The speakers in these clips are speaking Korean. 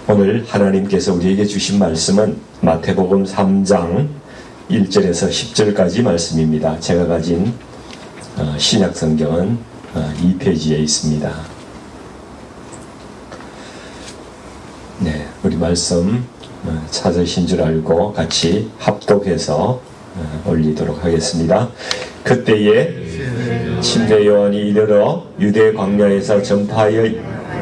오늘 하나님께서 우리에게 주신 말씀은 마태복음 3장 1절에서 10절까지 말씀입니다. 제가 가진 신약 성경은 2페이지에 있습니다. 네, 우리 말씀 찾으신 줄 알고 같이 합독해서 올리도록 하겠습니다. 그때에 침례 요한이 이르러 유대 광야에서 전파하여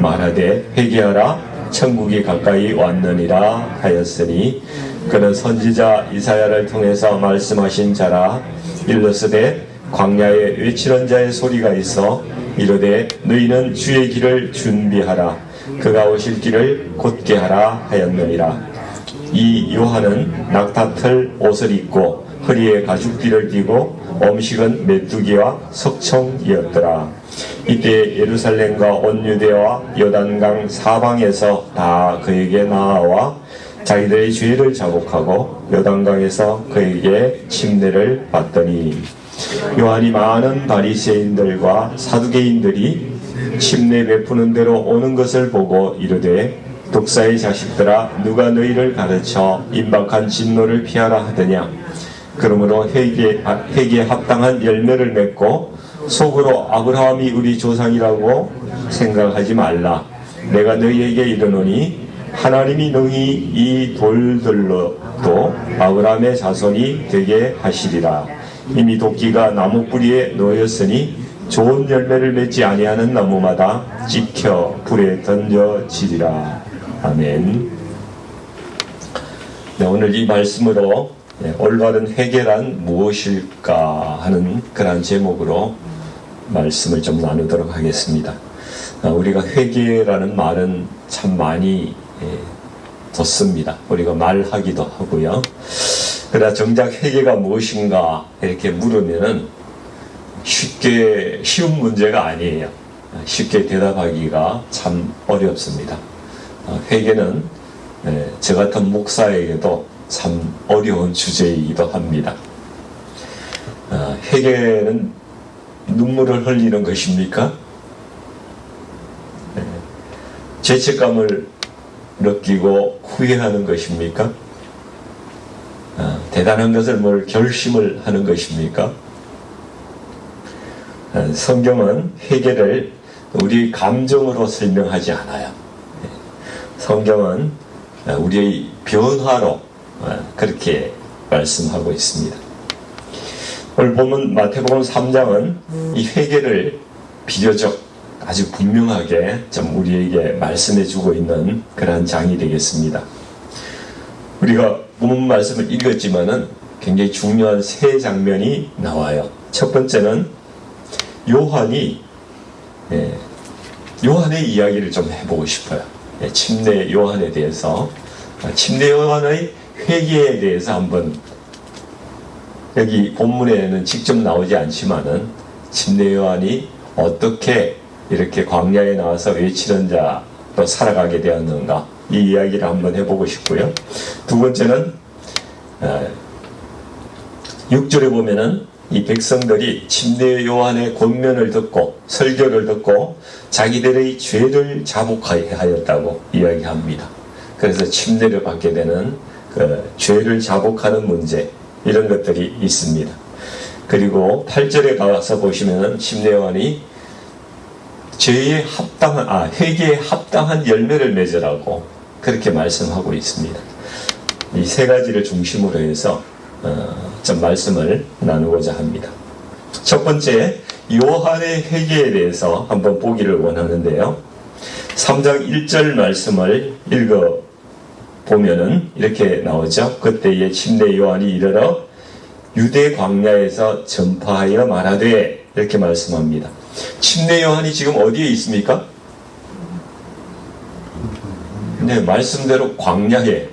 말하되 회개하라 천국이 가까이 왔느니라 하였으니 그는 선지자 이사야를 통해서 말씀하신 자라. 일러스되 광야에 외치는 자의 소리가 있어 이르되 너희는 주의 길을 준비하라 그가 오실 길을 곧게 하라 하였느니라. 이 요한은 낙타털 옷을 입고 허리에 가죽띠를 띠고 음식은 메뚜기와 석청이었더라. 이때 예루살렘과 온 유대와 요단강 사방에서 다 그에게 나아와 자기들의 죄를 자복하고 요단강에서 그에게 침례를 받더니 요한이 많은 바리새인들과 사두개인들이 침례 베푸는 대로 오는 것을 보고 이르되 독사의 자식들아 누가 너희를 가르쳐 임박한 진노를 피하라 하더냐. 그러므로 회개에 합당한 열매를 맺고 속으로 아브라함이 우리 조상이라고 생각하지 말라. 내가 너희에게 이르노니 하나님이 능히 이 돌들로도 아브라함의 자손이 되게 하시리라. 이미 도끼가 나무 뿌리에 놓였으니 좋은 열매를 맺지 아니하는 나무마다 찍혀 불에 던져지리라. 아멘. 네, 오늘 이 말씀으로 올바른 회개란 무엇일까 하는 그런 제목으로 말씀을 좀 나누도록 하겠습니다. 우리가 회개라는 말은 참 많이 듣습니다. 우리가 말하기도 하고요. 그러나 정작 회개가 무엇인가 이렇게 물으면은 쉬운 문제가 아니에요. 쉽게 대답하기가 참 어렵습니다. 회개는 저 같은 목사에게도 참 어려운 주제이기도 합니다. 회개는 눈물을 흘리는 것입니까? 죄책감을 느끼고 후회하는 것입니까? 대단한 것을 결심을 하는 것입니까? 성경은 회개를 우리의 감정으로 설명하지 않아요. 성경은 우리의 변화로 그렇게 말씀하고 있습니다. 오늘 보면 마태복음 3장은 이 회개를 비교적 아주 분명하게 좀 우리에게 말씀해주고 있는 그러한 장이 되겠습니다. 우리가 본문 말씀을 읽었지만은 굉장히 중요한 세 장면이 나와요. 첫 번째는 요한의 이야기를 좀 해보고 싶어요. 침례 요한에 대해서, 침례 요한의 회개에 대해서 한번, 여기 본문에는 직접 나오지 않지만은 침례 요한이 어떻게 이렇게 광야에 나와서 외치는 자로 살아가게 되었는가, 이 이야기를 한번 해보고 싶고요. 두 번째는 6절에 보면은 이 백성들이 침례 요한의 권면을 듣고 설교를 듣고 자기들의 죄를 자복하였다고 이야기합니다. 그래서 침례를 받게 되는 그 죄를 자복하는 문제, 이런 것들이 있습니다. 그리고 8절에 가서 보시면은 침례 요한이 회개에 합당한 열매를 맺으라고 그렇게 말씀하고 있습니다. 이 세 가지를 중심으로 해서 좀 말씀을 나누고자 합니다. 첫 번째, 요한의 회개에 대해서 한번 보기를 원하는데요. 3장 1절 말씀을 읽어보면은 이렇게 나오죠. 그때에 침례 요한이 이르러 유대 광야에서 전파하여 말하되, 이렇게 말씀합니다. 침례 요한이 지금 어디에 있습니까? 네, 말씀대로 광야에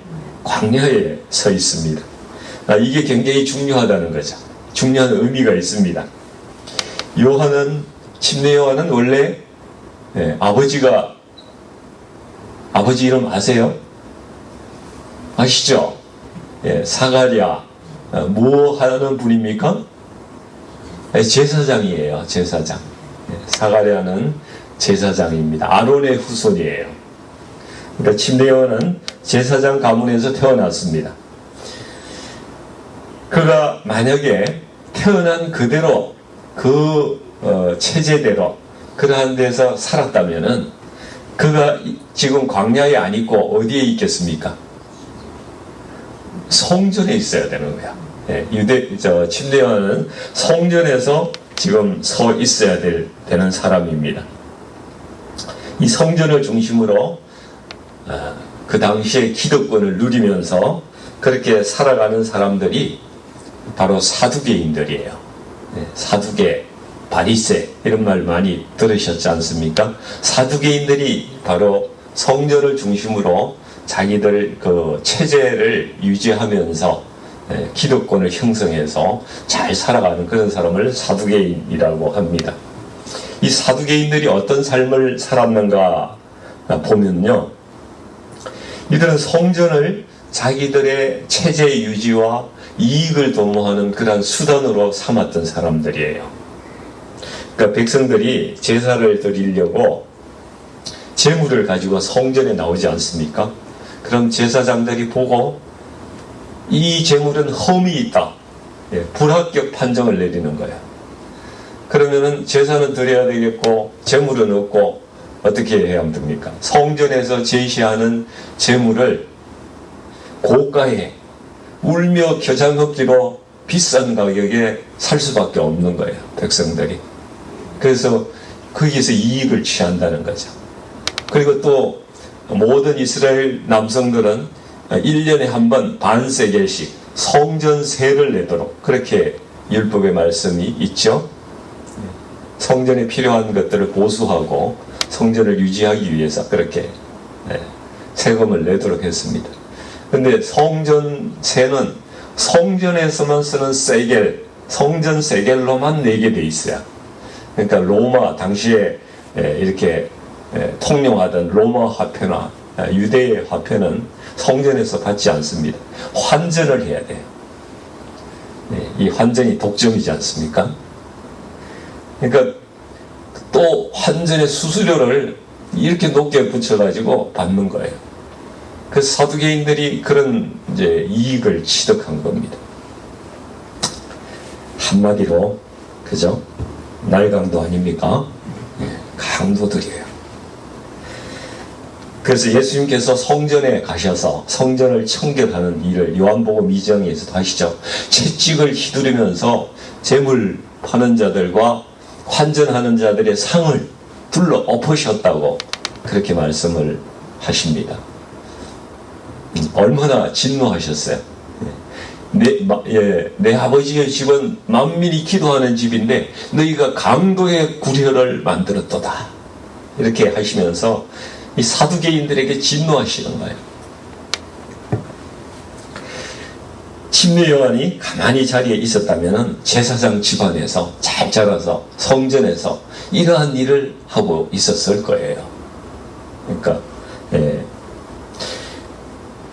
서 있습니다. 이게 굉장히 중요하다는 거죠. 중요한 의미가 있습니다. 침례 요한은 원래 아버지 이름 아세요? 아시죠? 사가랴. 뭐 하는 분입니까? 제사장이에요. 제사장. 사가랴는 제사장입니다. 아론의 후손이에요. 그러니까 침례 요한은 제사장 가문에서 태어났습니다. 그가 만약에 태어난 그대로 체제대로 그러한 데서 살았다면은 그가 지금 광야에 안 있고 어디에 있겠습니까? 성전에 있어야 되는 거야. 예, 침례 요한은 성전에서 지금 서 있어야 되는 사람입니다. 이 성전을 중심으로 그 당시에 기득권을 누리면서 그렇게 살아가는 사람들이 바로 사두개인들이에요. 네, 사두개, 바리새 이런 말 많이 들으셨지 않습니까? 사두개인들이 바로 성전을 중심으로 자기들 그 체제를 유지하면서 기득권을 형성해서 잘 살아가는 그런 사람을 사두개인이라고 합니다. 이 사두개인들이 어떤 삶을 살았는가 보면요, 이들은 성전을 자기들의 체제 유지와 이익을 도모하는 그런 수단으로 삼았던 사람들이에요. 그러니까 백성들이 제사를 드리려고 제물을 가지고 성전에 나오지 않습니까? 그럼 제사장들이 보고 이 제물은 흠이 있다, 불합격 판정을 내리는 거예요. 그러면은 제사는 드려야 되겠고 제물은 없고 어떻게 해야 됩니까? 성전에서 제시하는 제물을 고가에 울며 겨자먹기로 비싼 가격에 살 수밖에 없는 거예요, 백성들이. 그래서 거기에서 이익을 취한다는 거죠. 그리고 또 모든 이스라엘 남성들은 1년에 한 번 반세겔씩 성전세를 내도록 그렇게 율법의 말씀이 있죠. 성전에 필요한 것들을 보수하고 성전을 유지하기 위해서 그렇게 세금을 내도록 했습니다. 근데 성전세는 성전에서만 쓰는 세겔, 성전 세겔로만 내게 돼 있어요. 그러니까 로마 당시에 이렇게 통용하던 로마 화폐나 유대의 화폐는 성전에서 받지 않습니다. 환전을 해야 돼요. 이 환전이 독점이지 않습니까? 그러니까 또 환전의 수수료를 이렇게 높게 붙여가지고 받는 거예요. 그래서 사두개인들이 그런 이제 이익을 취득한 겁니다. 한마디로 그죠? 날강도 아닙니까? 강도들이에요. 그래서 예수님께서 성전에 가셔서 성전을 청결하는 일을 요한복음 2장에서도 하시죠. 채찍을 휘두르면서 재물 파는 자들과 환전하는 자들의 상을 불러 엎으셨다고 그렇게 말씀을 하십니다. 얼마나 진노하셨어요. 내 아버지의 집은 만민이 기도하는 집인데 너희가 강도의 구려를 만들었도다. 이렇게 하시면서 이 사두개인들에게 진노하시는 거예요. 침례 요한이 가만히 자리에 있었다면 제사장 집안에서 잘 자라서 성전에서 이러한 일을 하고 있었을 거예요. 그러니까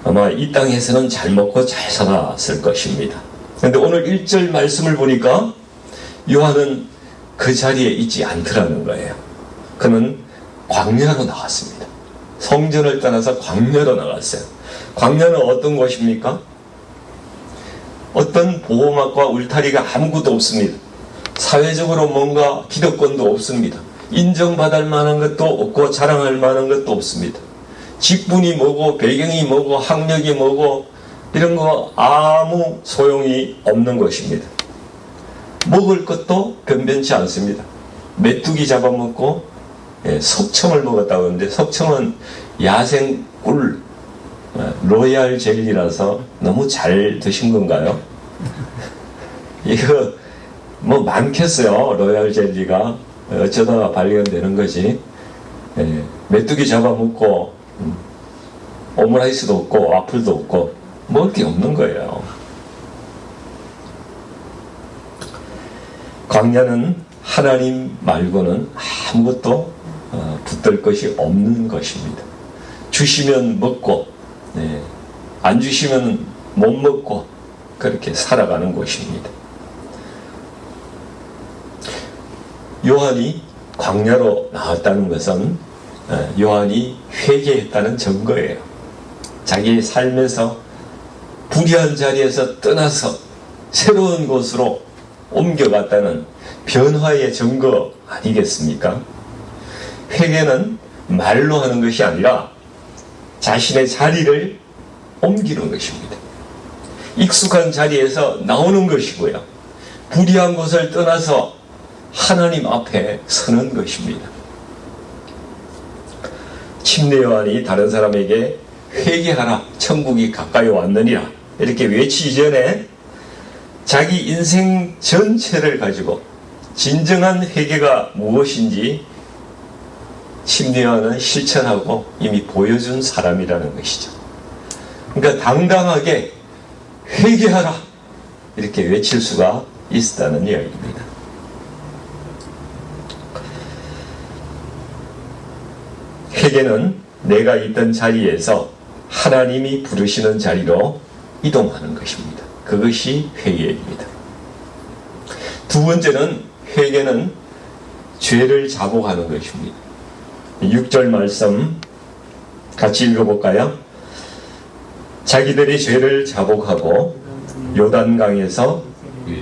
아마 이 땅에서는 잘 먹고 잘 살았을 것입니다. 그런데 오늘 1절 말씀을 보니까 요한은 그 자리에 있지 않더라는 거예요. 그는 광야로 나갔습니다. 성전을 떠나서 광야로 나갔어요. 광야는 어떤 곳입니까? 어떤 보호막과 울타리가 아무것도 없습니다. 사회적으로 뭔가 기득권도 없습니다. 인정받을 만한 것도 없고 자랑할 만한 것도 없습니다. 직분이 뭐고 배경이 뭐고 학력이 뭐고 이런 거 아무 소용이 없는 것입니다. 먹을 것도 변변치 않습니다. 메뚜기 잡아먹고 석청을 먹었다고 하는데 석청은 야생 꿀 로얄 젤리라서 너무 잘 드신 건가요? 이거 뭐 많겠어요. 로얄 젤리가 어쩌다가 발견되는 거지. 메뚜기 잡아먹고 오므라이스도 없고 와플도 없고 먹을 게 없는 거예요. 광야는 하나님 말고는 아무것도 붙들 것이 없는 것입니다. 주시면 먹고 안 주시면 못 먹고 그렇게 살아가는 곳입니다. 요한이 광야로 나왔다는 것은 요한이 회개했다는 증거예요. 자기의 삶에서 불의한 자리에서 떠나서 새로운 곳으로 옮겨갔다는 변화의 증거 아니겠습니까? 회개는 말로 하는 것이 아니라 자신의 자리를 옮기는 것입니다. 익숙한 자리에서 나오는 것이고요. 불의한 곳을 떠나서 하나님 앞에 서는 것입니다. 침례 요한이 다른 사람에게 회개하라, 천국이 가까이 왔느니라 이렇게 외치기 전에 자기 인생 전체를 가지고 진정한 회개가 무엇인지 침례 요한은 실천하고 이미 보여준 사람이라는 것이죠. 그러니까 당당하게 회개하라 이렇게 외칠 수가 있었다는 이야기입니다. 회개는 내가 있던 자리에서 하나님이 부르시는 자리로 이동하는 것입니다. 그것이 회개입니다. 두 번째는 회개는 죄를 자복하는 것입니다. 6절 말씀 같이 읽어볼까요? 자기들이 죄를 자복하고 요단강에서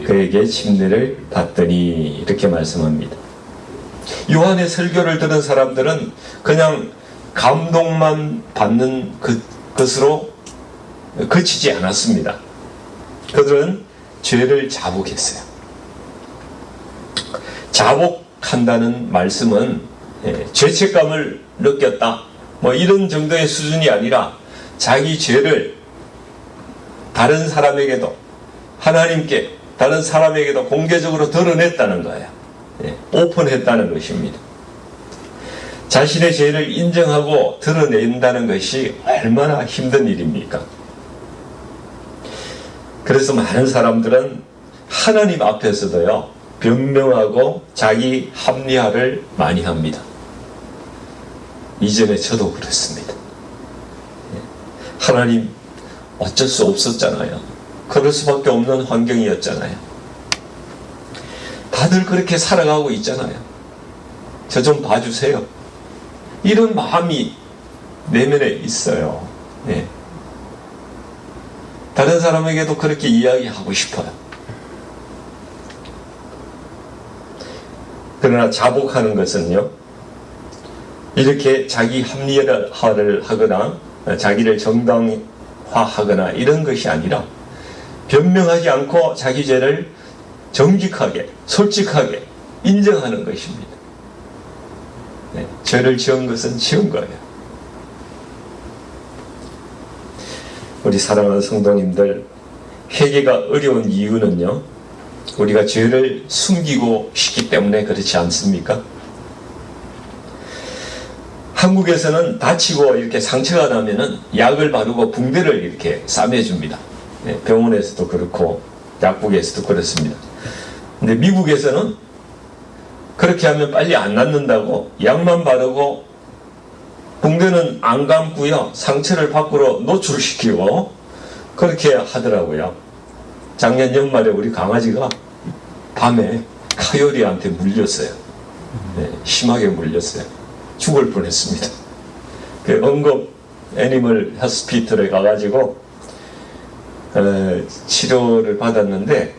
그에게 침례를 받더니 이렇게 말씀합니다. 요한의 설교를 들은 사람들은 그냥 감동만 받는 것으로 그치지 않았습니다. 그들은 죄를 자복했어요. 자복한다는 말씀은 죄책감을 느꼈다 뭐 이런 정도의 수준이 아니라 자기 죄를 다른 사람에게도 하나님께 다른 사람에게도 공개적으로 드러냈다는 거예요. 오픈했다는 것입니다. 자신의 죄를 인정하고 드러낸다는 것이 얼마나 힘든 일입니까? 그래서 많은 사람들은 하나님 앞에서도요 변명하고 자기 합리화를 많이 합니다. 이전에 저도 그랬습니다. 하나님 어쩔 수 없었잖아요. 그럴 수밖에 없는 환경이었잖아요. 다들 그렇게 살아가고 있잖아요. 저 좀 봐주세요. 이런 마음이 내면에 있어요. 네. 다른 사람에게도 그렇게 이야기하고 싶어요. 그러나 자복하는 것은요, 이렇게 자기 합리화를 하거나 자기를 정당화하거나 이런 것이 아니라 변명하지 않고 자기 죄를 정직하게 솔직하게 인정하는 것입니다. 네, 죄를 지은 것은 지은 거예요. 우리 사랑하는 성도님들, 회개가 어려운 이유는요, 우리가 죄를 숨기고 싶기 때문에 그렇지 않습니까? 한국에서는 다치고 이렇게 상처가 나면은 약을 바르고 붕대를 이렇게 싸매줍니다. 네, 병원에서도 그렇고 약국에서도 그렇습니다. 근데 미국에서는 그렇게 하면 빨리 안 낫는다고 약만 바르고 붕대는 안 감고요, 상처를 밖으로 노출시키고 그렇게 하더라고요. 작년 연말에 우리 강아지가 밤에 카요리한테 물렸어요. 네, 심하게 물렸어요. 죽을 뻔했습니다. 그 응급 애니멀 호스피털에 가가지고 치료를 받았는데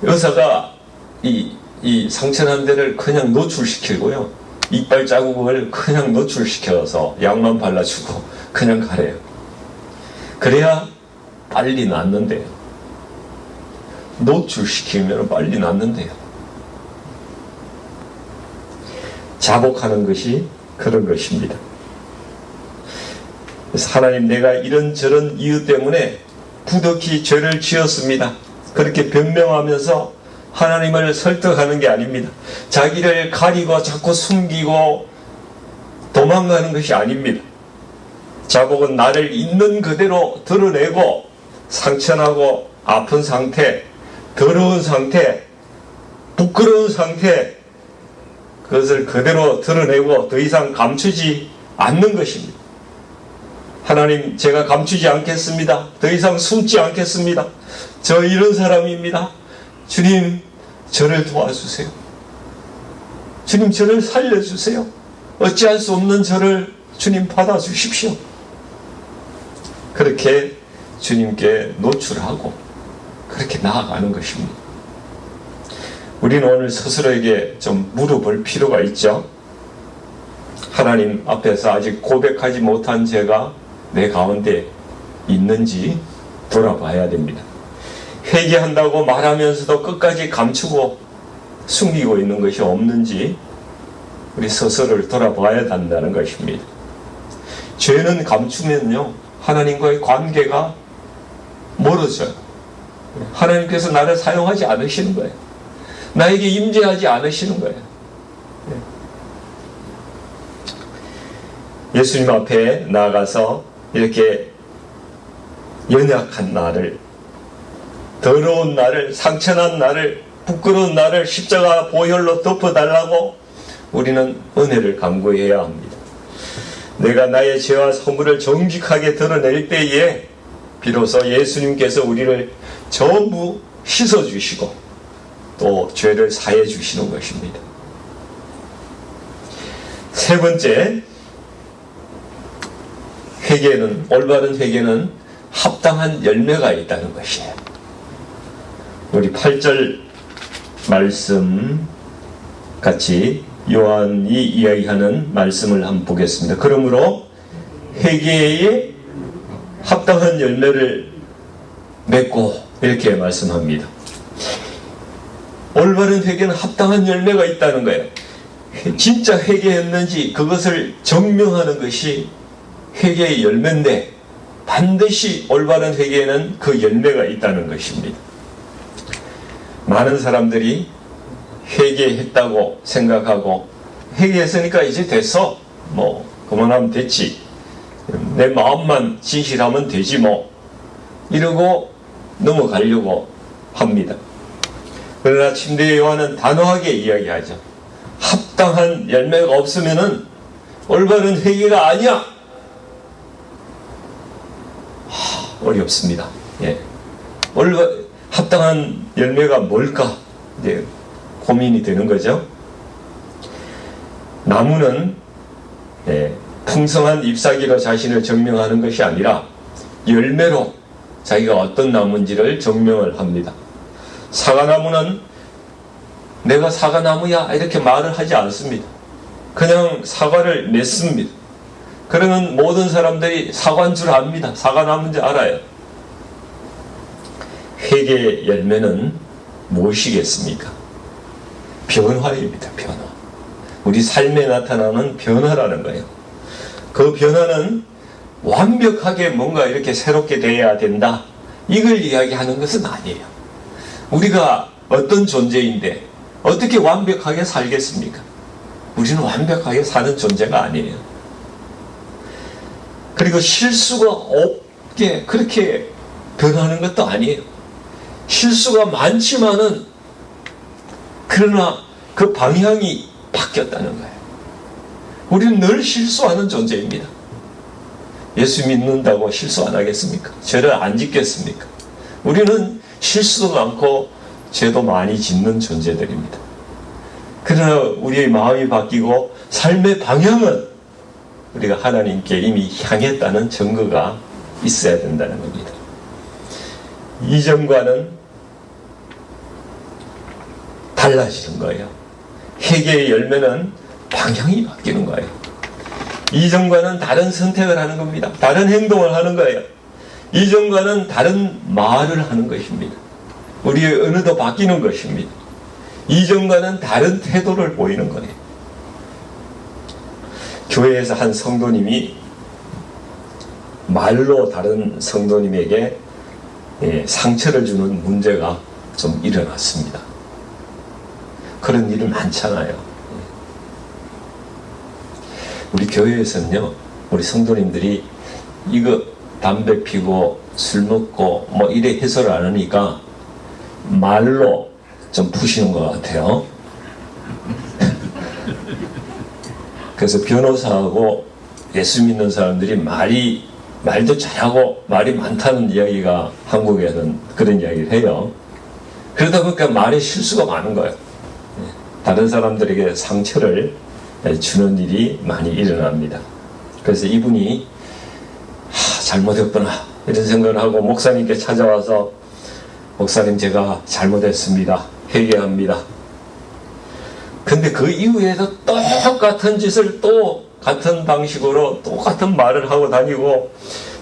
의사가 이 상처난 데를 그냥 노출시키고요, 이빨 자국을 그냥 노출시켜서 약만 발라주고 그냥 가래요. 그래야 빨리 낫는데요. 노출시키면 빨리 낫는데요. 자복하는 것이 그런 것입니다. 그래서 하나님, 내가 이런저런 이유 때문에 부득이 죄를 지었습니다. 그렇게 변명하면서 하나님을 설득하는 게 아닙니다. 자기를 가리고 자꾸 숨기고 도망가는 것이 아닙니다. 자복은 나를 있는 그대로 드러내고 상처나고 아픈 상태, 더러운 상태, 부끄러운 상태, 그것을 그대로 드러내고 더 이상 감추지 않는 것입니다. 하나님, 제가 감추지 않겠습니다. 더 이상 숨지 않겠습니다. 저 이런 사람입니다. 주님, 저를 도와주세요. 주님, 저를 살려주세요. 어찌할 수 없는 저를 주님 받아주십시오. 그렇게 주님께 노출하고 그렇게 나아가는 것입니다. 우리는 오늘 스스로에게 좀 물어볼 필요가 있죠. 하나님 앞에서 아직 고백하지 못한 죄가 내 가운데 있는지 돌아봐야 됩니다. 회개한다고 말하면서도 끝까지 감추고 숨기고 있는 것이 없는지 우리 스스로를 돌아봐야 한다는 것입니다. 죄는 감추면요, 하나님과의 관계가 멀어져요. 하나님께서 나를 사용하지 않으시는 거예요. 나에게 임재하지 않으시는 거예요. 예수님 앞에 나아가서 이렇게 연약한 나를, 더러운 나를, 상처난 나를, 부끄러운 나를 십자가 보혈로 덮어달라고 우리는 은혜를 간구해야 합니다. 내가 나의 죄와 허물을 정직하게 드러낼 때에 비로소 예수님께서 우리를 전부 씻어주시고 또 죄를 사해 주시는 것입니다. 세 번째, 회개는, 올바른 회개는 합당한 열매가 있다는 것이에요. 우리 8절 말씀 같이 요한이 이야기하는 말씀을 한번 보겠습니다. 그러므로 회개에 합당한 열매를 맺고, 이렇게 말씀합니다. 올바른 회개는 합당한 열매가 있다는 거예요. 진짜 회개했는지 그것을 증명하는 것이 회개의 열매인데, 반드시 올바른 회개에는 그 열매가 있다는 것입니다. 많은 사람들이 회개했다고 생각하고, 회개했으니까 이제 됐어, 뭐 그만하면 됐지, 내 마음만 진실하면 되지 뭐, 이러고 넘어가려고 합니다. 그러나 침례 요한은 단호하게 이야기하죠. 합당한 열매가 없으면은 올바른 회개가 아니야. 어렵습니다. 예. 합당한 열매가 뭘까? 이제 고민이 되는 거죠. 나무는 풍성한 잎사귀로 자신을 증명하는 것이 아니라 열매로 자기가 어떤 나무인지를 증명을 합니다. 사과나무는 내가 사과나무야 이렇게 말을 하지 않습니다. 그냥 사과를 맺습니다. 그러면 모든 사람들이 사과인 줄 압니다. 사과나무인 줄 알아요. 회개의 열매는 무엇이겠습니까? 변화입니다. 변화. 우리 삶에 나타나는 변화라는 거예요. 그 변화는 완벽하게 뭔가 이렇게 새롭게 돼야 된다, 이걸 이야기하는 것은 아니에요. 우리가 어떤 존재인데 어떻게 완벽하게 살겠습니까? 우리는 완벽하게 사는 존재가 아니에요. 그리고 실수가 없게 그렇게 변하는 것도 아니에요. 실수가 많지만은 그러나 그 방향이 바뀌었다는 거예요. 우리는 늘 실수하는 존재입니다. 예수 믿는다고 실수 안 하겠습니까? 죄를 안 짓겠습니까? 우리는 실수도 많고 죄도 많이 짓는 존재들입니다. 그러나 우리의 마음이 바뀌고 삶의 방향은 우리가 하나님께 이미 향했다는 증거가 있어야 된다는 겁니다. 이전과는 달라지는 거예요. 회개의 열매는 방향이 바뀌는 거예요. 이전과는 다른 선택을 하는 겁니다. 다른 행동을 하는 거예요. 이전과는 다른 말을 하는 것입니다. 우리의 언어도 바뀌는 것입니다. 이전과는 다른 태도를 보이는 거예요. 교회에서 한 성도님이 말로 다른 성도님에게 상처를 주는 문제가 좀 일어났습니다. 그런 일은 많잖아요. 우리 교회에서는요, 우리 성도님들이 이거 담배 피고 술 먹고 뭐 이래 해소를 안 하니까 말로 좀 푸시는 것 같아요. 그래서 변호사하고 예수 믿는 사람들이 말도 잘하고 말이 많다는 이야기가 한국에서는 그런 이야기를 해요. 그러다 보니까 말에 실수가 많은 거예요. 다른 사람들에게 상처를 주는 일이 많이 일어납니다. 그래서 이분이 잘못했구나 이런 생각을 하고 목사님께 찾아와서 목사님 제가 잘못했습니다. 회개합니다. 근데 그 이후에도 똑같은 짓을 또 같은 방식으로 똑같은 말을 하고 다니고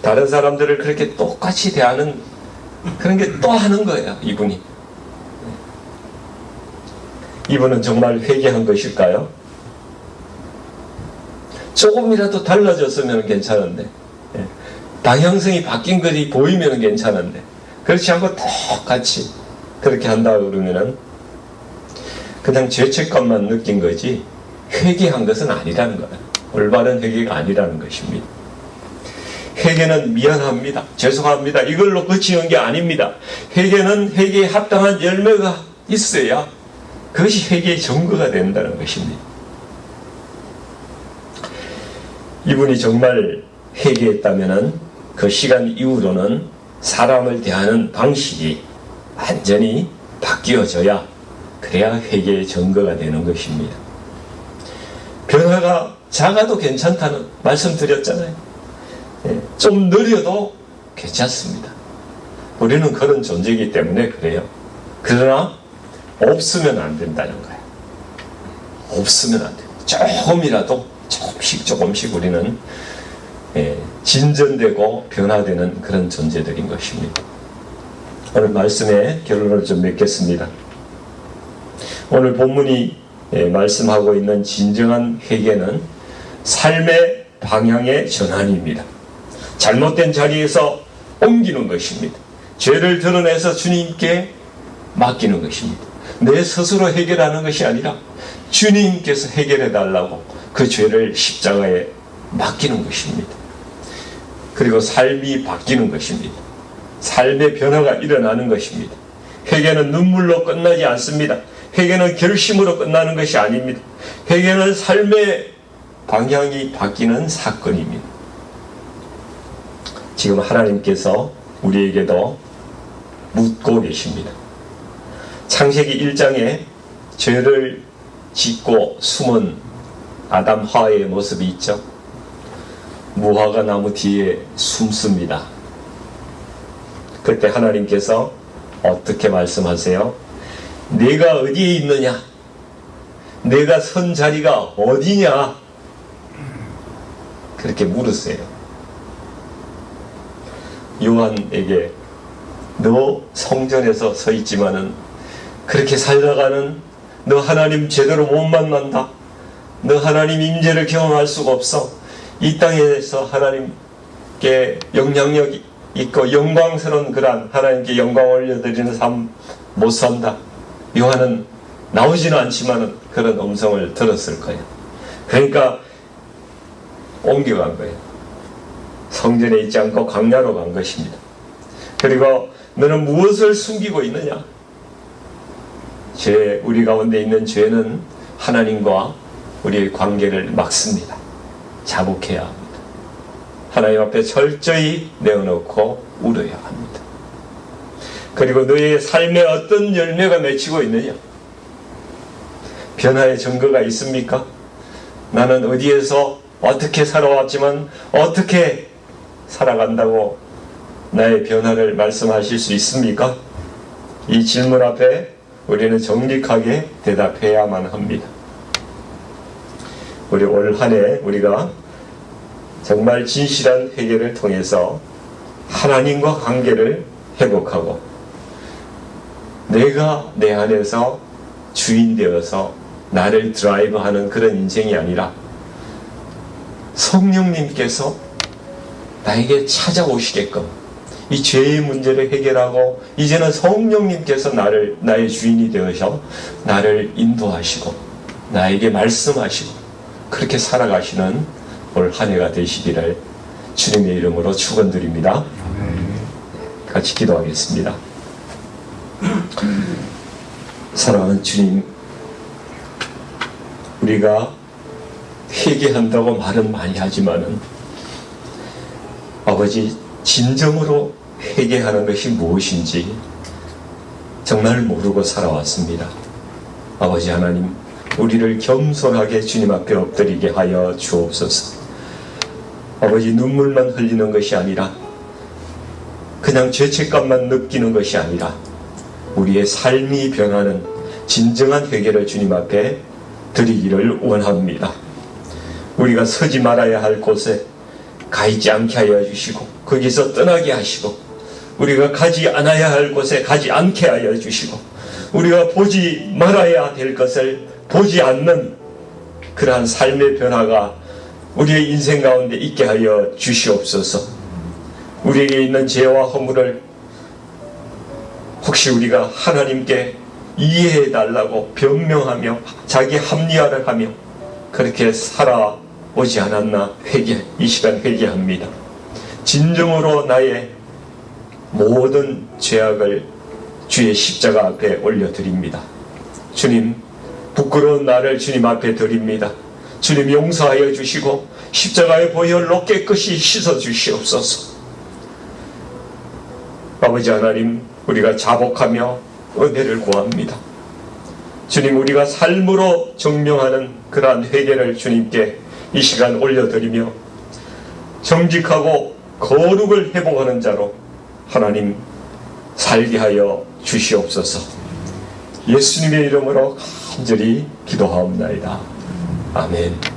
다른 사람들을 그렇게 똑같이 대하는 그런 게 또 하는 거예요. 이분은 정말 회개한 것일까요? 조금이라도 달라졌으면 괜찮은데 방향성이 바뀐 것이 보이면 괜찮은데 그렇지 않고 똑같이 그렇게 한다 그러면은 그냥 죄책감만 느낀 거지 회개한 것은 아니라는 거예요. 올바른 회개가 아니라는 것입니다. 회개는 미안합니다. 죄송합니다. 이걸로 그치는 게 아닙니다. 회개는 회개에 합당한 열매가 있어야 그것이 회개의 증거가 된다는 것입니다. 이분이 정말 회개했다면 그 시간 이후로는 사람을 대하는 방식이 완전히 바뀌어져야 그래야 회개의 증거가 되는 것입니다. 변화가 작아도 괜찮다는 말씀 드렸잖아요. 좀 느려도 괜찮습니다. 우리는 그런 존재이기 때문에 그래요. 그러나 없으면 안 된다는 거예요. 없으면 안 돼요. 조금이라도 조금씩 우리는 진전되고 변화되는 그런 존재들인 것입니다. 오늘 말씀의 결론을 좀 맺겠습니다. 오늘 본문이 말씀하고 있는 진정한 회개는 삶의 방향의 전환입니다. 잘못된 자리에서 옮기는 것입니다. 죄를 드러내서 주님께 맡기는 것입니다. 내 스스로 해결하는 것이 아니라 주님께서 해결해 달라고 그 죄를 십자가에 맡기는 것입니다. 그리고 삶이 바뀌는 것입니다. 삶의 변화가 일어나는 것입니다. 회개는 눈물로 끝나지 않습니다. 회개는 결심으로 끝나는 것이 아닙니다. 회개는 삶의 방향이 바뀌는 사건입니다. 지금 하나님께서 우리에게도 묻고 계십니다. 창세기 1장에 죄를 짓고 숨은 아담 하와의 모습이 있죠. 무화과 나무 뒤에 숨습니다. 그때 하나님께서 어떻게 말씀하세요? 내가 어디에 있느냐? 내가 선 자리가 어디냐? 그렇게 물으세요. 요한에게 너 성전에서 서 있지만은 그렇게 살다가는 너 하나님 제대로 못 만난다. 너 하나님 임재를 경험할 수가 없어. 이 땅에서 하나님께 영향력 있고 영광스러운 그런 하나님께 영광 올려드리는 삶 못 산다. 요한은 나오지는 않지만은 그런 음성을 들었을 거예요. 그러니까 옮겨간 거예요. 성전에 있지 않고 광야로 간 것입니다. 그리고 너는 무엇을 숨기고 있느냐? 우리 가운데 있는 죄는 하나님과 우리의 관계를 막습니다. 자복해야 합니다. 하나님 앞에 철저히 내어놓고 울어야 합니다. 그리고 너의 삶에 어떤 열매가 맺히고 있느냐? 변화의 증거가 있습니까? 나는 어디에서 어떻게 살아왔지만 어떻게 살아간다고 나의 변화를 말씀하실 수 있습니까? 이 질문 앞에 우리는 정직하게 대답해야만 합니다. 우리 올 한 해 우리가 정말 진실한 회개를 통해서 하나님과 관계를 회복하고 내가 내 안에서 주인 되어서 나를 드라이브하는 그런 인생이 아니라 성령님께서 나에게 찾아오시게끔 이 죄의 문제를 해결하고 이제는 성령님께서 나의 주인이 되어서 나를 인도하시고 나에게 말씀하시고 그렇게 살아가시는 올 한 해가 되시기를 주님의 이름으로 축원드립니다. 같이 기도하겠습니다. 사랑하는 주님, 우리가 회개한다고 말은 많이 하지만은 아버지 진정으로 회개하는 것이 무엇인지 정말 모르고 살아왔습니다. 아버지 하나님, 우리를 겸손하게 주님 앞에 엎드리게 하여 주옵소서. 아버지, 눈물만 흘리는 것이 아니라 그냥 죄책감만 느끼는 것이 아니라 우리의 삶이 변하는 진정한 회개를 주님 앞에 드리기를 원합니다. 우리가 서지 말아야 할 곳에 가 있지 않게 하여 주시고, 거기서 떠나게 하시고, 우리가 가지 않아야 할 곳에 가지 않게 하여 주시고, 우리가 보지 말아야 될 것을 보지 않는 그러한 삶의 변화가 우리의 인생 가운데 있게 하여 주시옵소서. 우리에게 있는 죄와 허물을 혹시 우리가 하나님께 이해해 달라고 변명하며 자기 합리화를 하며 그렇게 살아오지 않았나 이 시간 회개합니다. 진정으로 나의 모든 죄악을 주의 십자가 앞에 올려드립니다. 주님, 부끄러운 나를 주님 앞에 드립니다. 주님, 용서하여 주시고 십자가의 보혈로 깨끗이 씻어 주시옵소서. 아버지 하나님, 우리가 자복하며 은혜를 구합니다. 주님, 우리가 삶으로 증명하는 그러한 회개를 주님께 이 시간 올려드리며 정직하고 거룩을 회복하는 자로 하나님 살게 하여 주시옵소서. 예수님의 이름으로 간절히 기도하옵나이다. 아멘.